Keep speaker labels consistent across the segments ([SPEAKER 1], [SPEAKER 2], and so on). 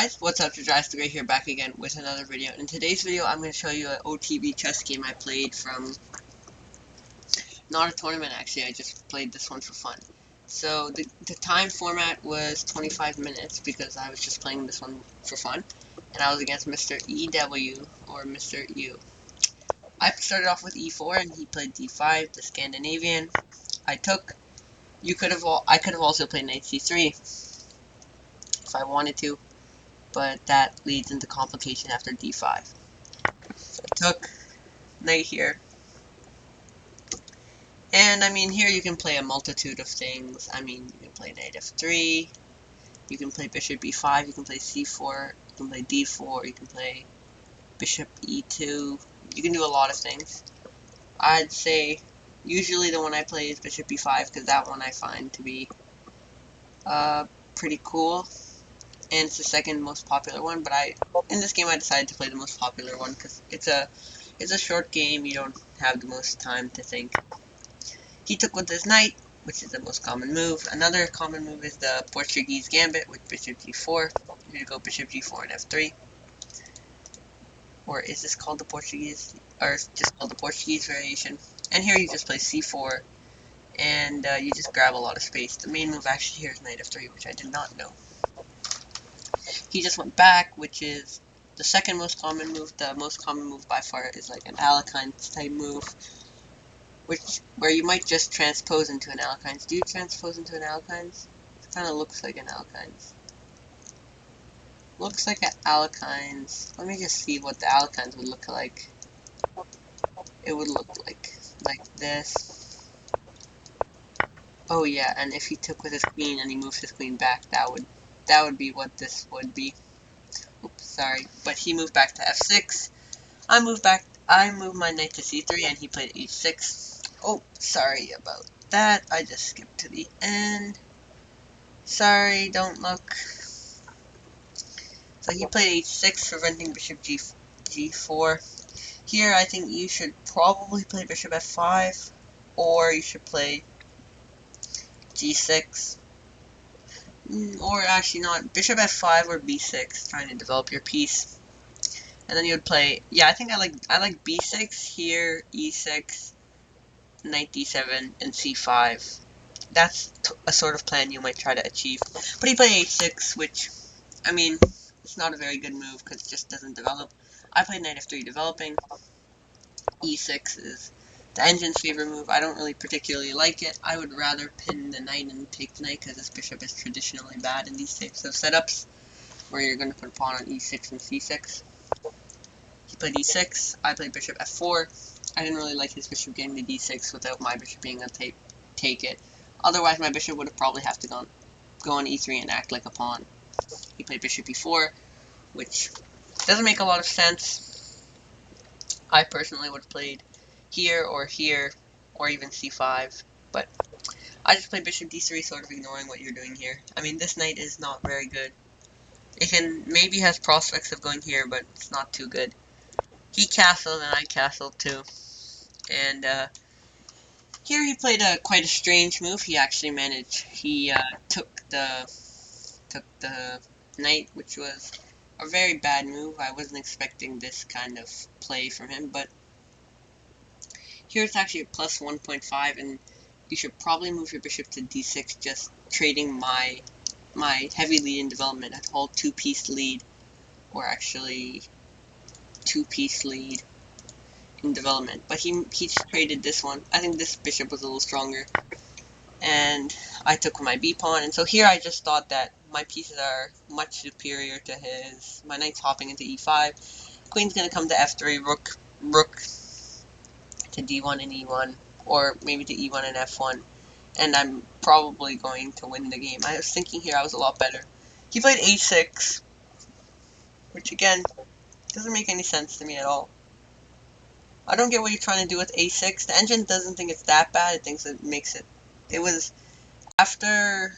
[SPEAKER 1] Guys, what's up? It's Great here, back again with another video. In today's video, I'm going to show you an OTB chess game I played from, not a tournament actually, I just played this one for fun. So the time format was 25 minutes because I was just playing this one for fun, and I was against Mr.Ew or Mr.Ew. I started off with e4 and he played d5, the Scandinavian. I took. I could have also played knight c3 if I wanted to, but that leads into complication after d5. So I took knight here, and I mean here you can play a multitude of things. I mean you can play knight f3, you can play bishop b5, you can play c4, you can play d4, you can play bishop e2, you can do a lot of things. I'd say usually the one I play is bishop b5 because that one I find to be pretty cool, and it's the second most popular one, but in this game I decided to play the most popular one because it's a short game, you don't have the most time to think. He took with his knight, which is the most common move. Another common move is the Portuguese gambit with bishop g4. You go bishop g4 and f3. Or is this called the Portuguese, or just called the Portuguese variation? And here you just play c4, and you just grab a lot of space. The main move actually here is knight f3, which I did not know. He just went back, which is the second most common move. The most common move by far is like an Alekhines type move, where you might just transpose into an Alekhines. Do you transpose into an Alekhines? It kind of looks like an Alekhines. Looks like an Alekhines. Let me just see what the Alekhines would look like. It would look like this. Oh yeah, and if he took with his queen and he moved his queen back, that would be what this would be. Oops, sorry. But he moved back to f6. I moved my knight to c3 and he played h6. Oh, sorry about that. I just skipped to the end. Sorry, don't look. So he played h6, preventing bishop g4. Here, I think you should probably play bishop f5, or you should play g6. Or actually not, bishop f5 or b6, trying to develop your piece. And then you would play, yeah, I think I like b6 here, e6, knight d7, and c5. That's a sort of plan you might try to achieve. But he played h6, which, I mean, it's not a very good move because it just doesn't develop. I played knight f3 developing. e6 is the engine's favorite move. I don't really particularly like it. I would rather pin the knight and take the knight because this bishop is traditionally bad in these types of setups where you're going to put a pawn on e6 and c6. He played e6. I played bishop f4. I didn't really like his bishop getting to d6 without my bishop being able to take it. Otherwise, my bishop would have probably have to go on e3 and act like a pawn. He played bishop e4, which doesn't make a lot of sense. I personally would have played here, or even c5, but I just played bishop d3, sort of ignoring what you're doing here. I mean, this knight is not very good. It maybe has prospects of going here, but it's not too good. He castled and I castled too, and here he played quite a strange move. He actually managed. He took the knight, which was a very bad move. I wasn't expecting this kind of play from him, but here it's actually a plus 1.5, and you should probably move your bishop to d6, just trading my heavy lead in development. I'd hold 2-piece lead, or actually 2-piece lead in development. But he just traded this one. I think this bishop was a little stronger, and I took my b-pawn, and so here I just thought that my pieces are much superior to his. My knight's hopping into e5, queen's gonna come to f3, rook to d1 and e1, or maybe to e1 and f1, and I'm probably going to win the game. I was thinking here I was a lot better. He played a6, which again doesn't make any sense to me at all. I don't get what you're trying to do with a6. The engine doesn't think it's that bad. It thinks it makes it. It was after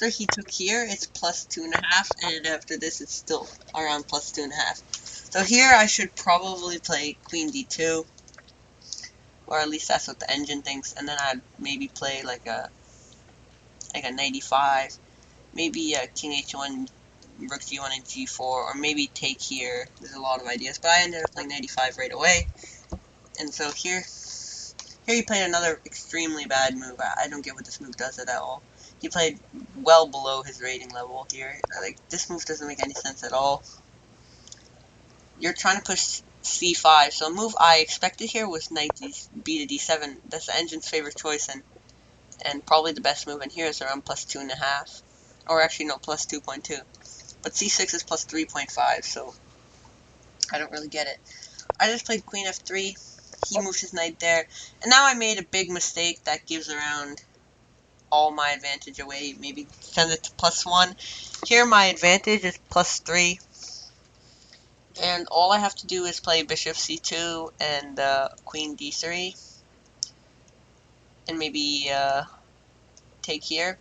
[SPEAKER 1] he took here, it's plus 2.5, and after this, it's still around plus 2.5. So here I should probably play queen d2, or at least that's what the engine thinks, and then I'd maybe play like a knight e5, maybe king h1, rook g1 and g4, or maybe take here. There's a lot of ideas, but I ended up playing knight e5 right away. And so here he played another extremely bad move. I don't get what this move does at all. He played well below his rating level here. Like, this move doesn't make any sense at all. You're trying to push c5, so a move I expected here was knight b to d7. That's the engine's favorite choice, and probably the best move in here is around plus 2.5. Or actually, no, plus 2.2. But c6 is plus 3.5, so I don't really get it. I just played queen f3. He moves his knight there. And now I made a big mistake that gives around all my advantage away. Maybe send it to plus 1. Here my advantage is plus 3. And all I have to do is play bishop c2 and queen d3. And maybe take here.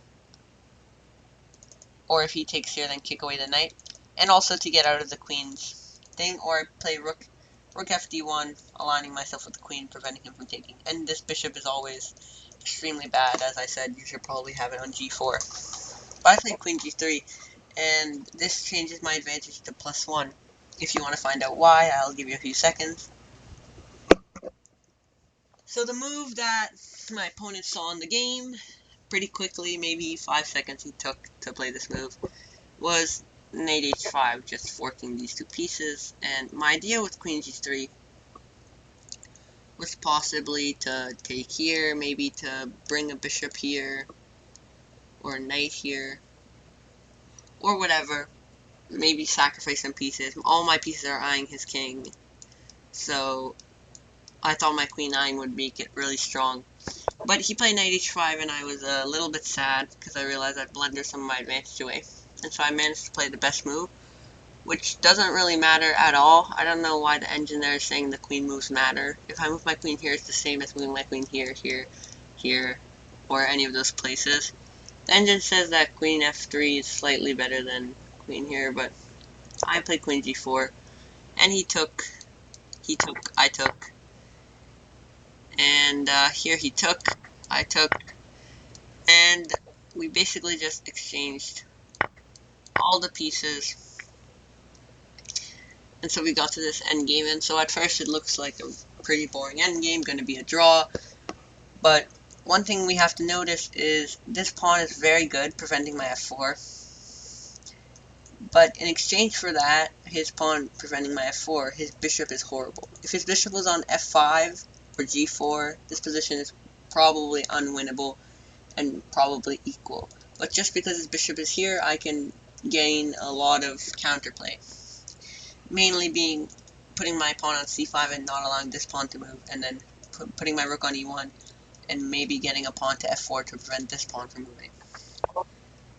[SPEAKER 1] Or if he takes here, then kick away the knight. And also to get out of the queen's thing. Or play rook fd1, aligning myself with the queen, preventing him from taking. And this bishop is always extremely bad. As I said, you should probably have it on g4. But I played queen g3, and this changes my advantage to plus 1. If you want to find out why, I'll give you a few seconds. So the move that my opponent saw in the game, pretty quickly, maybe 5 seconds he took to play this move, was knight h5, just forking these two pieces. And my idea with queen g3 was possibly to take here, maybe to bring a bishop here, or a knight here, or whatever. Maybe sacrifice some pieces. All my pieces are eyeing his king, so I thought my queen eyeing would make it really strong. But he played knight h5, and I was a little bit sad, because I realized I'd blundered some of my advantage away. And so I managed to play the best move, which doesn't really matter at all. I don't know why the engine there is saying the queen moves matter. If I move my queen here, it's the same as moving my queen here, here, here, or any of those places. The engine says that queen f3 is slightly better than queen here, but I played queen g4, and he took, I took, and here he took, I took, and we basically just exchanged all the pieces. And so we got to this endgame, and so at first it looks like a pretty boring endgame, going to be a draw. But one thing we have to notice is this pawn is very good, preventing my f4. But in exchange for that, his pawn preventing my f4, his bishop is horrible. If his bishop was on f5 or g4, this position is probably unwinnable and probably equal. But just because his bishop is here, I can gain a lot of counterplay. Mainly being putting my pawn on c5 and not allowing this pawn to move, and then putting my rook on e1, and maybe getting a pawn to f4 to prevent this pawn from moving.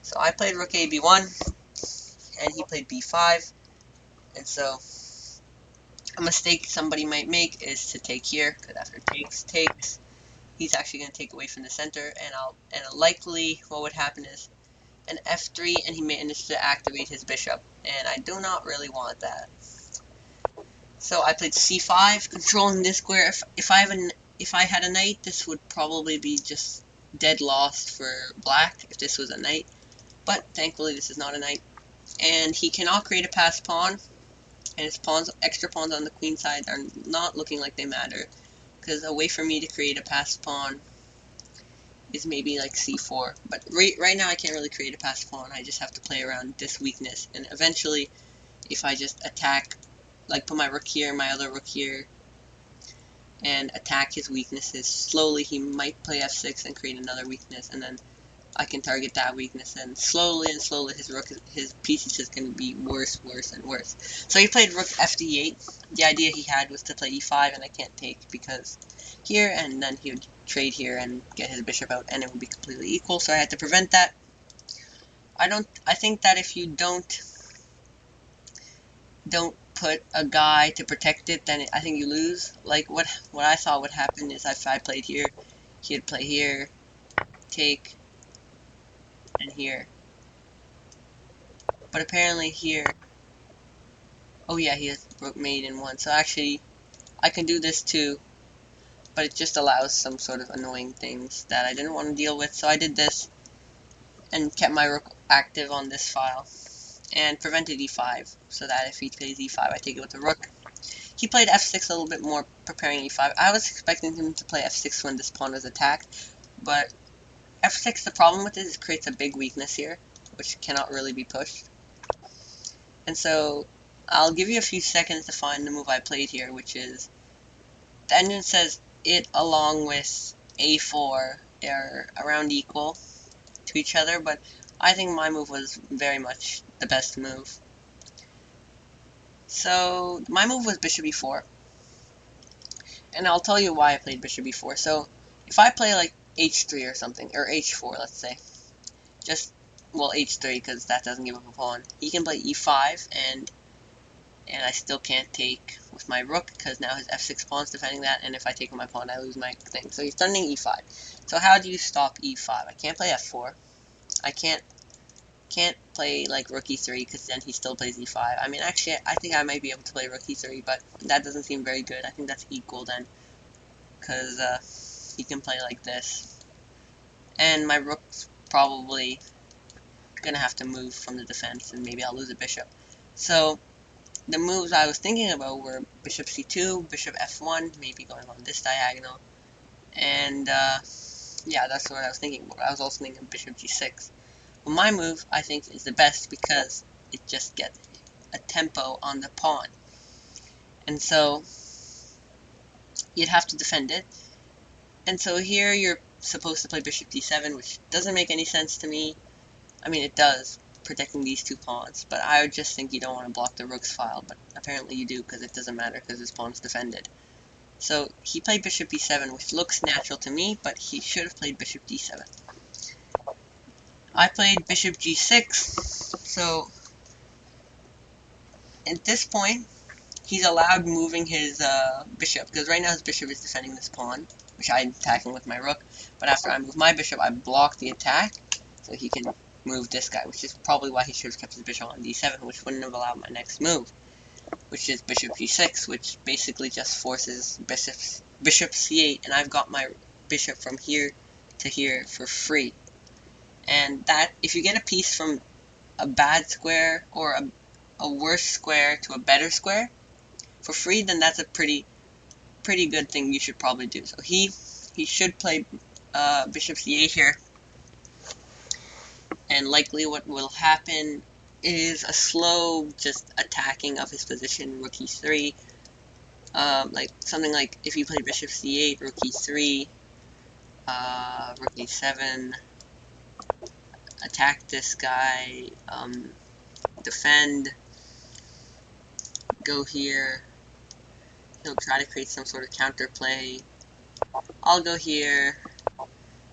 [SPEAKER 1] So I played rook a b1, and he played b5, and so a mistake somebody might make is to take here, because after takes, he's actually going to take away from the center, and likely what would happen is an f3, and he managed to activate his bishop, and I do not really want that. So I played c5, controlling this square. If I had a knight, this would probably be just dead lost for black if this was a knight. But thankfully this is not a knight. And he cannot create a passed pawn, and his extra pawns on the queen side are not looking like they matter. Because a way for me to create a passed pawn is maybe like c4. But right now I can't really create a passed pawn. I just have to play around this weakness. And eventually, if I just attack, like put my rook here, my other rook here, and attack his weaknesses slowly, he might play f6 and create another weakness, and then I can target that weakness, and slowly his piece is just going to be worse and worse. So he played rook fd8. The idea he had was to play e5, and I can't take because here, and then he would trade here and get his bishop out, and it would be completely equal, so I had to prevent that. I think that if you don't put a guy to protect it, then I think you lose. Like what I thought would happen is if I played here, he'd play here, take, and here. But apparently here, oh yeah, he has rook mate in one. So actually, I can do this too, but it just allows some sort of annoying things that I didn't want to deal with. So I did this and kept my rook active on this file. and prevented e5, so that if he plays e5, I take it with the rook. He played f6 a little bit more, preparing e5. I was expecting him to play f6 when this pawn was attacked, but f6, the problem with it is it creates a big weakness here, which cannot really be pushed. And so, I'll give you a few seconds to find the move I played here, which is, the engine says it along with a4 are around equal to each other, but I think my move was very much the best move. So, my move was bishop e4, and I'll tell you why I played bishop e4. So, if I play like h3 or something, or h4, let's say, well, h3, because that doesn't give up a pawn, he can play e5, and I still can't take with my rook, because now his f6 pawn's defending that, and if I take with my pawn, I lose my thing. So he's threatening e5. So how do you stop e5? I can't play f4. I can't play like rook e3, because then he still plays e5. I mean, actually, I think I might be able to play rook e3, but that doesn't seem very good. I think that's equal then, because he can play like this. And my rook's probably gonna have to move from the defense, and maybe I'll lose a bishop. So the moves I was thinking about were bishop c2, bishop f1, maybe going on this diagonal, and yeah, that's what I was thinking about. I was also thinking bishop g6. Well, my move, I think, is the best because it just gets a tempo on the pawn. And so, you'd have to defend it. And so here you're supposed to play bishop d7, which doesn't make any sense to me. I mean, it does, protecting these two pawns, but I would just think you don't want to block the rook's file, but apparently you do, because it doesn't matter, because his pawn's defended. So he played bishop e7, which looks natural to me, but he should have played bishop d7. I played bishop g6, so at this point, he's allowed moving his bishop, because right now his bishop is defending this pawn, which I'm attacking with my rook, but after I move my bishop, I block the attack, so he can move this guy, which is probably why he should have kept his bishop on d7, which wouldn't have allowed my next move, which is bishop g6, which basically just forces bishop c8, and I've got my bishop from here to here for free. And that, if you get a piece from a bad square, or a worse square to a better square, for free, then that's a pretty good thing you should probably do. So he should play bishop c8 here, and likely what will happen is a slow just attacking of his position, rook e3, like something like if you play bishop c8, rook e3, rook e7, attack this guy, defend, go here, he'll try to create some sort of counterplay, I'll go here,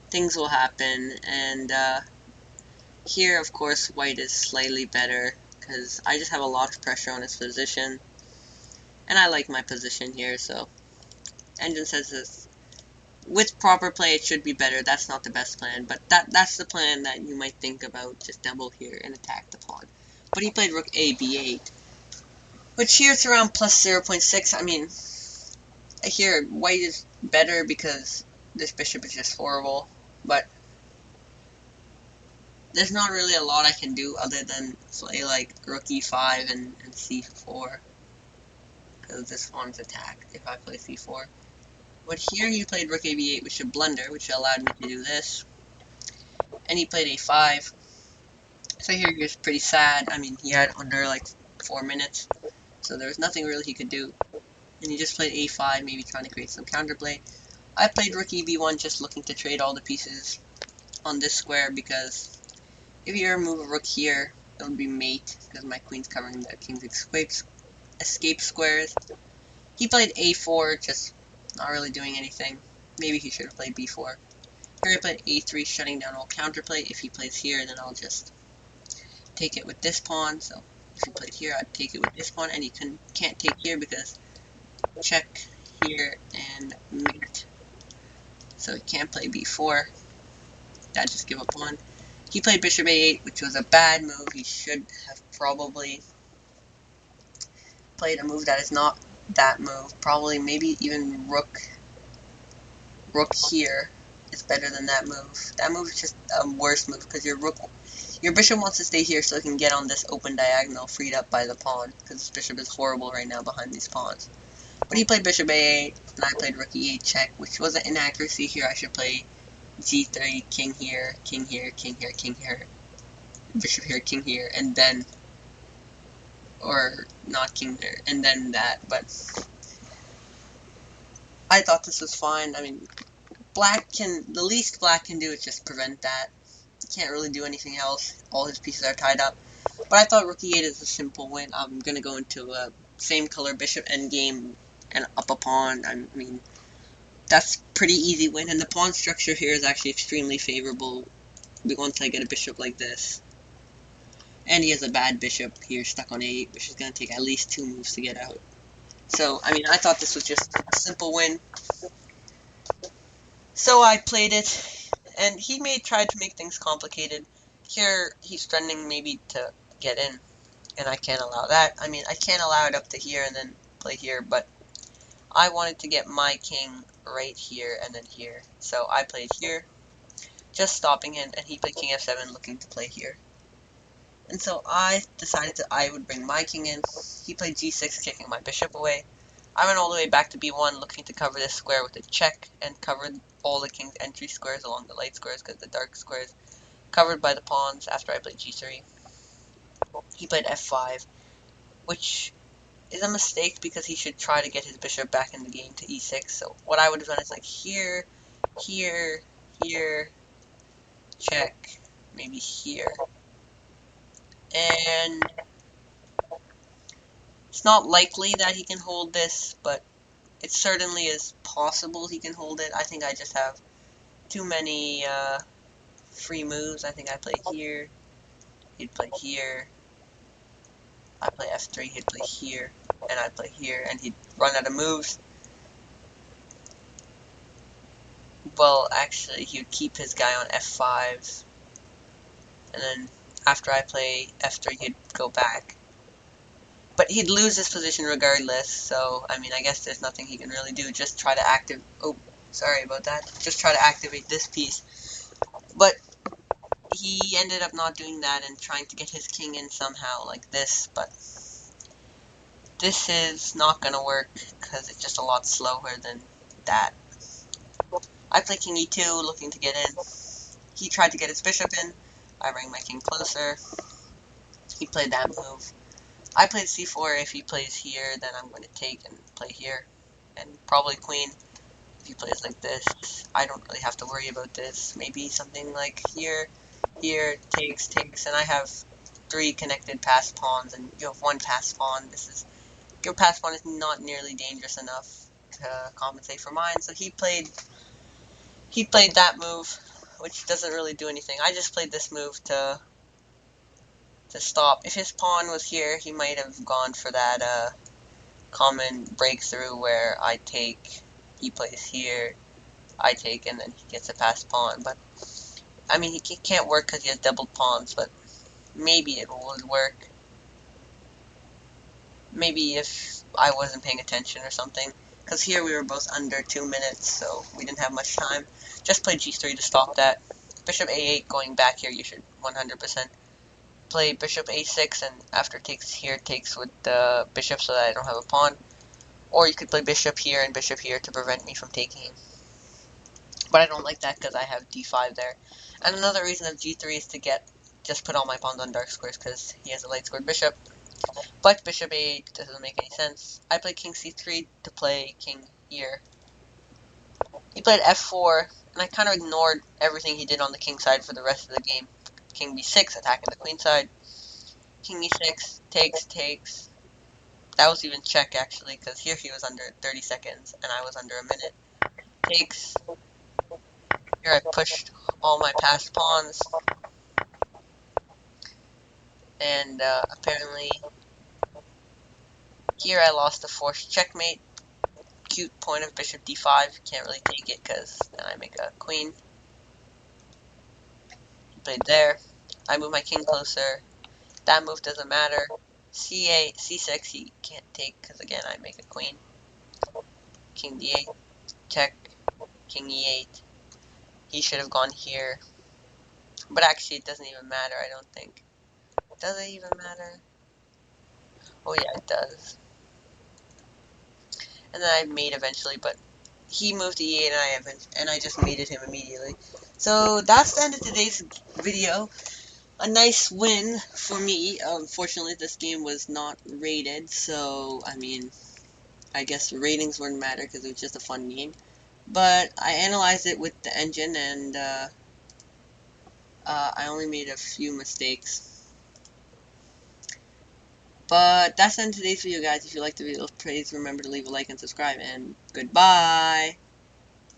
[SPEAKER 1] things will happen, and here, of course, white is slightly better, because I just have a lot of pressure on his position, and I like my position here, so engine says this. With proper play, it should be better. That's not the best plan, but that's the plan that you might think about. Just double here and attack the pawn. But he played rook a b8, which here it's around plus 0.6. I mean, here white is better because this bishop is just horrible, but there's not really a lot I can do other than play like rook e5 and c4, because this pawn's attacked if I play c4. But here he played rook a b8, which is a blunder, which allowed me to do this. And he played a5. So here he was pretty sad. I mean, he had under like 4 minutes, so there was nothing really he could do. And he just played a5, maybe trying to create some counterplay. I played rook eb1, just looking to trade all the pieces on this square, because if you ever move a rook here, it would be mate, because my queen's covering the king's escape squares. He played a4, just not really doing anything. Maybe he should have played b4. Here he played a3, shutting down all counterplay. If he plays here, then I'll just take it with this pawn. So if he played here, I'd take it with this pawn, and he can't take here because check here and mate. So he can't play b4. That just give up pawn. He played bishop a8, which was a bad move. He should have probably played a move that is not that move. Probably maybe even rook here is better than that move. That move is just a worse move, because your rook, Your bishop wants to stay here so it can get on this open diagonal freed up by the pawn, because this bishop is horrible right now behind these pawns. But he played bishop a8, and I played rook e8 check, which was an inaccuracy here. I should play g3, king here, king here, king here, king here, bishop here, king here, and then, or not king there, and then that, but I thought this was fine. I mean, the least black can do is just prevent that. He can't really do anything else. All his pieces are tied up. But I thought rook e8 is a simple win. I'm going to go into a same color bishop endgame and up a pawn. I mean, that's pretty easy win. And the pawn structure here is actually extremely favorable once I get a bishop like this. And he has a bad bishop here stuck on a8, which is going to take at least 2 moves to get out. So, I mean, I thought this was just a simple win. So I played it, and he tried to make things complicated. Here, he's threatening maybe to get in, and I can't allow that. I mean, I can't allow it up to here and then play here, but I wanted to get my king right here and then here. So I played here, just stopping him, and he played king f7 looking to play here. And so I decided I would bring my king in. He played g6, kicking my bishop away. I went all the way back to b1, looking to cover this square with a check, and covered all the king's entry squares along the light squares, because the dark squares covered by the pawns after I played g3. He played f5, which is a mistake because he should try to get his bishop back in the game to e6. So what I would have done is like here, here, here, check, maybe here. And it's not likely that he can hold this, but it certainly is possible he can hold it. I think I just have too many free moves. I think I play here, he'd play here, I play f3, he'd play here, and I'd play here, and he'd run out of moves. Well, actually, he would keep his guy on f5, and then after I play f3, he'd go back. But he'd lose his position regardless, so, I mean, I guess there's nothing he can really do. Just try to activate... Oh, sorry about that. Just try to activate this piece. But he ended up not doing that and trying to get his king in somehow like this, but this is not going to work because it's just a lot slower than that. I play king e2, looking to get in. He tried to get his bishop in. I bring my king closer. He played that move. I played c4. If he plays here, then I'm going to take and play here. And probably queen. If he plays like this, I don't really have to worry about this. Maybe something like here, here, takes, and I have 3 connected passed pawns, and you have 1 passed pawn. Your passed pawn is not nearly dangerous enough to compensate for mine, so he played that move, which doesn't really do anything. I just played this move to stop. If his pawn was here, he might have gone for that common breakthrough where I take, he plays here, I take, and then he gets a passed pawn. But I mean, he can't work because he has doubled pawns, but maybe it would work. Maybe if I wasn't paying attention or something. Because here we were both under 2 minutes, so we didn't have much time. Just play g3 to stop that. Bishop a8 going back here, you should 100% play bishop a6, and after takes here, takes with the bishop so that I don't have a pawn. Or you could play bishop here and bishop here to prevent me from taking. But I don't like that because I have d5 there. And another reason of g3 is to just put all my pawns on dark squares because he has a light squared bishop. But bishop a8 doesn't make any sense. I played king c3 to play king here. He played f4, and I kind of ignored everything he did on the king side for the rest of the game. King b6, attacking the queen side. King e6, takes. That was even check, actually, because here he was under 30 seconds, and I was under a minute. Takes. Here I pushed all my passed pawns. And apparently, here I lost a forced checkmate. Cute point of bishop d5. Can't really take it, because then I make a queen. He played there. I move my king closer. That move doesn't matter. c8, c6, he can't take, because again, I make a queen. King d8, check, king e8. He should have gone here. But actually, it doesn't even matter, I don't think. Does it even matter? Oh yeah, it does. And then I mate eventually, but he moved to E8 and I just mated him immediately. So that's the end of today's video. A nice win for me. Unfortunately, this game was not rated, so I mean, I guess ratings wouldn't matter because it was just a fun game. But I analyzed it with the engine, and I only made a few mistakes. But that's the end of today's video, guys. If you liked the video, please remember to leave a like and subscribe, and goodbye!